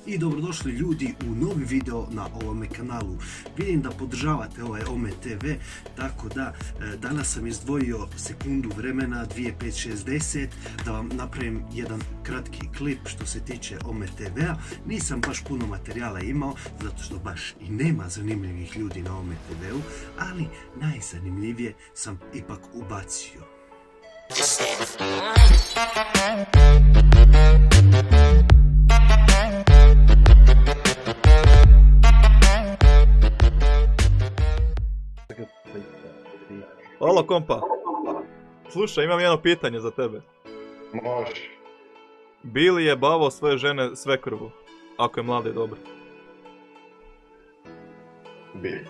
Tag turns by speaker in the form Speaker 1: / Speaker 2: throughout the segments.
Speaker 1: I dobrodošli ljudi u novi video na ovome kanalu. Vidim da podržavate ovaj Ome TV, tako da danas sam izdvojio sekundu vremena 2, 5, 6, 10 da vam napravim jedan kratki klip što se tiče Ome TV-a. Nisam baš puno materijala imao, zato što baš i nema zanimljivih ljudi na Ome TV-u, ali najzanimljivije sam ipak ubacio.
Speaker 2: Halo kompa, slušaj, imam jedno pitanje za tebe.
Speaker 3: Može.
Speaker 2: Bi li je bavao svoje žene svekrvu, ako je mlada i dobra?
Speaker 3: Bi.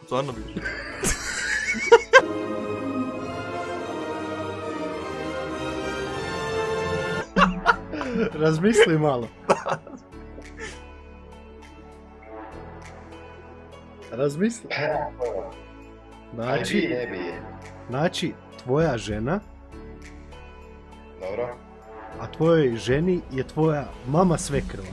Speaker 2: Stvarno biš?
Speaker 4: Razmisli malo. Razmisli. Znači, tvoja žena,
Speaker 3: Dobro.
Speaker 4: a tvojoj ženi je tvoja mama svekrva.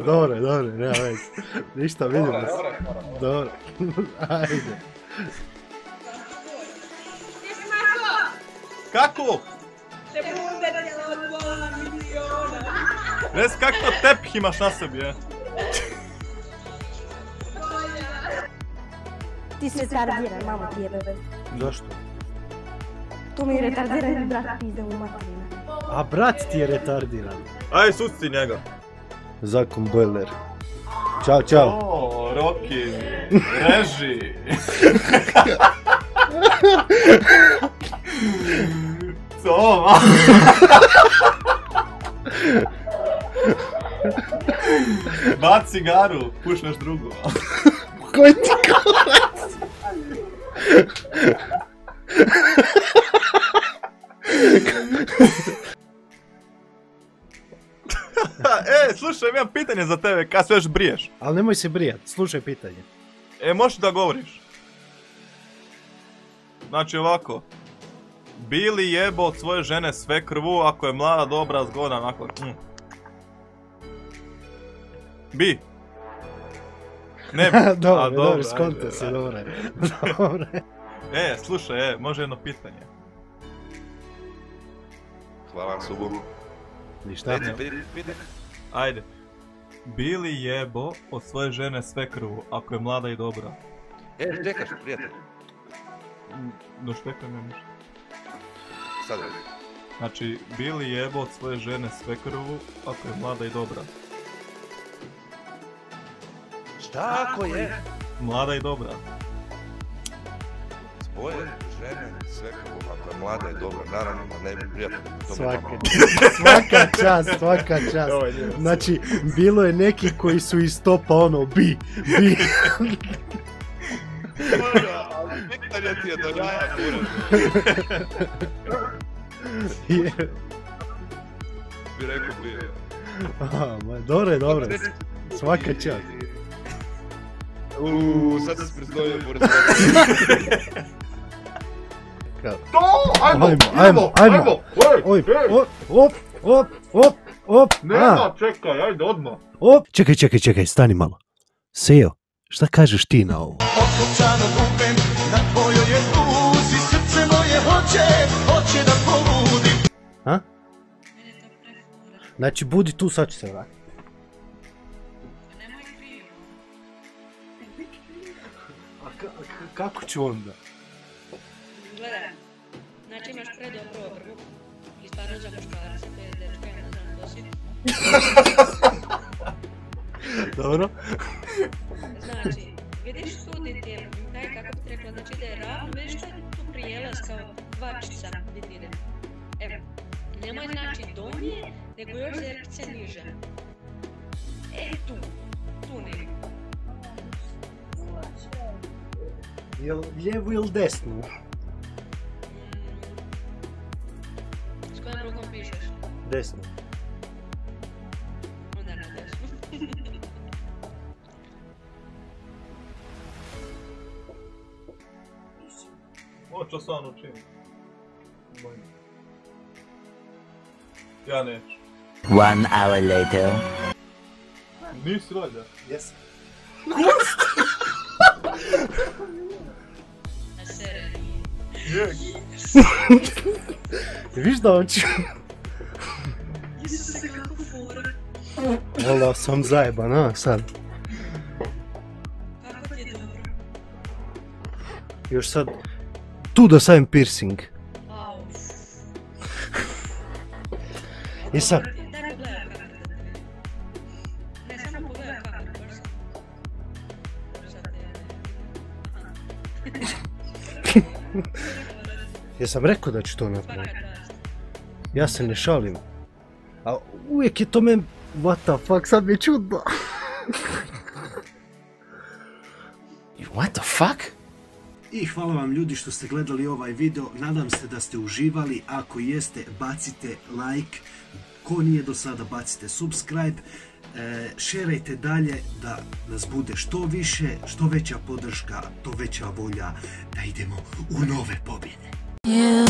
Speaker 4: Dobro, nema već. Ništa, vidimo se. Dobro. Ajde.
Speaker 2: Kako? Reci kak to tepih imaš na sebi, je?
Speaker 5: Ti si retardiran, mamo ti je bebe.
Speaker 4: Zašto?
Speaker 5: Tu mi je retardiran i brat pizde u materinu.
Speaker 4: A brat ti je retardiran.
Speaker 2: Aj, suci njega.
Speaker 4: Zakon Bojler. Ćao, čao.
Speaker 2: O, Roki, reži. Co, ma? Bac cigaru, pušneš drugu.
Speaker 4: Koji ti kurac?
Speaker 2: Slušaj, imam pitanje za tebe, kad se još briješ?
Speaker 4: Ali nemoj se brijat, slušaj pitanje.
Speaker 2: Možeš da govoriš? Znači ovako. Bi li jebo od svoje žene svekrvu ako je mlada, dobra, zgodna, onako? Bi. Ne bi.
Speaker 4: Dobro, skonto si, dobro.
Speaker 2: Slušaj, može jedno pitanje.
Speaker 3: Hvala, Subu.
Speaker 4: Ništa.
Speaker 2: Ajde. Bi li jebo od svoje žene svekrvu ako je mlada i dobra?
Speaker 3: Čekaš, prijatelj.
Speaker 2: No štekaj me ništa.
Speaker 3: Sad
Speaker 2: Znači, bi li jebo od svoje žene svekrvu ako je mlada i dobra?
Speaker 3: Šta ako je?
Speaker 2: Mlada i dobra.
Speaker 3: Svoje žene sve kako ako je mlada i dobra, naravno, ne bi prijatelj.
Speaker 4: Svaka čast. Znači, bilo je neki koji su iz topa ono, bi.
Speaker 3: Pitanje ti je do jaja, bi rekao bi.
Speaker 4: Dobro. Svaka čast.
Speaker 3: Sad se priznojio pored
Speaker 4: Ajmo. Op.
Speaker 2: Nema, čekaj, ajde odmah.
Speaker 4: Čekaj, stani malo. Sejo, šta kažeš ti na ovo?
Speaker 6: Otkucano gubem, na tvojoj je tuzi, srce moje hoće da poludi.
Speaker 4: A? Znači, budi tu, sad ću se vratiti. Kako ću onda?
Speaker 7: Gledaj, znači imaš prvu i stvarno za muškarca, to je dečka, ja ne znam to si.
Speaker 4: Dobro.
Speaker 7: Znači, vidiš suditi je, taj kako bi ti rekla, znači da je ravno, vidiš što je tu prijelaz kao kvačica, vidi ide. Evo, nemoj znači donje, nego još zerkice niže. Tu negdje.
Speaker 4: Jel lijevu ili desnu?
Speaker 7: S kojom rukom pišeš?
Speaker 4: Desnu.
Speaker 7: Onda na desnu.
Speaker 2: Ovo što sam učiniti. Ja neću.
Speaker 8: 1 hour later.
Speaker 2: Nisi rođa?
Speaker 1: Jesam.
Speaker 7: Na seriji.
Speaker 4: Viš da hoću?
Speaker 7: Isuse, kako fora.
Speaker 4: Vola sam zajeban, a sad.
Speaker 7: Kako ti je dobro?
Speaker 4: Još sad, tu da stavim piercing.
Speaker 7: Au.
Speaker 4: I sad,
Speaker 7: Daj pogledaj kameru da te vidim. Ne, samo pogledaj kameru, baš sam. Dobro, sad te...
Speaker 4: jesam rekao da ću to napraviti.
Speaker 7: Svaka čast.
Speaker 4: Ja se ne šalim. A uvijek je to men... What the fuck, sad mi je čudno.
Speaker 8: What the fuck?
Speaker 1: I hvala vam ljudi što ste gledali ovaj video, nadam se da ste uživali, ako jeste bacite like, ko nije do sada bacite subscribe, šerajte dalje da nas bude što više, što veća podrška, to veća volja da idemo u nove pobjede.
Speaker 9: Yeah.